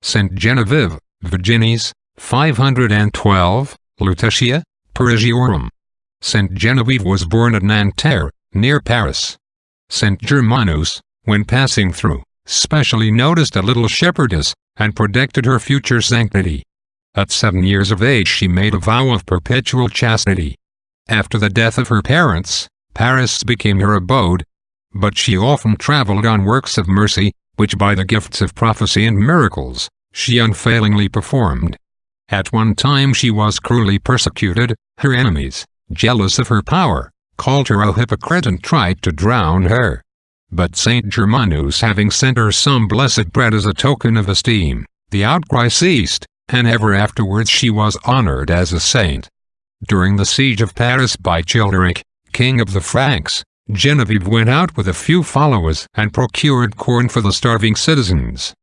Saint Genevieve, Virginis, 512, Lutetiae, Parisiorum. Saint Genevieve was born at Nanterre, near Paris. Saint Germanus, when passing through, specially noticed a little shepherdess, and predicted her future sanctity. At 7 years of age she made a vow of perpetual chastity. After the death of her parents, Paris became her abode, but she often traveled on works of mercy, which by the gifts of prophecy and miracles, she unfailingly performed. At one time she was cruelly persecuted. Her enemies, jealous of her power, called her a hypocrite and tried to drown her. But Saint Germanus having sent her some blessed bread as a token of esteem, the outcry ceased, and ever afterwards she was honored as a saint. During the siege of Paris by Childeric, king of the Franks, Genevieve went out with a few followers and procured corn for the starving citizens.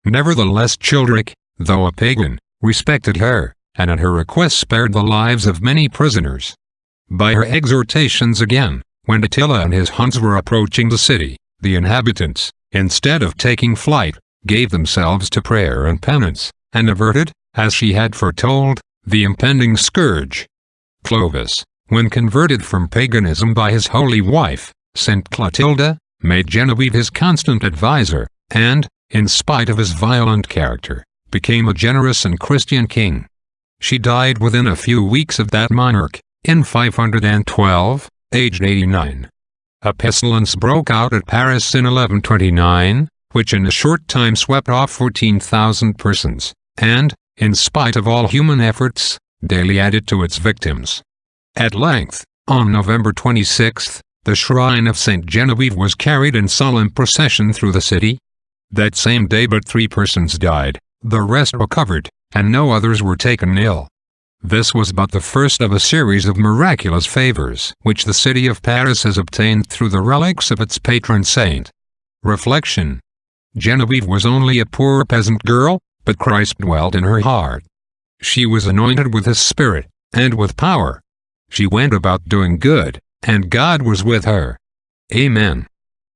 Nevertheless Childeric, though a pagan, respected her, and at her request spared the lives of many prisoners. By her exhortations again, when Attila and his Huns were approaching the city, the inhabitants, instead of taking flight, gave themselves to prayer and penance, and averted, as she had foretold, the impending scourge. Clovis, when converted from paganism by his holy wife, Saint Clotilda, made Genevieve his constant adviser, and, in spite of his violent character, became a generous and Christian king. She died within a few weeks of that monarch, in 512, aged 89. A pestilence broke out at Paris in 1129, which in a short time swept off 14,000 persons, and, in spite of all human efforts, daily added to its victims. At length, on November 26, the shrine of Saint Genevieve was carried in solemn procession through the city. That same day but 3 persons died, the rest recovered, and no others were taken ill. This was but the first of a series of miraculous favors which the city of Paris has obtained through the relics of its patron saint. Reflection. Genevieve was only a poor peasant girl, but Christ dwelt in her heart. She was anointed with His Spirit, and with power. She went about doing good, and God was with her. Amen.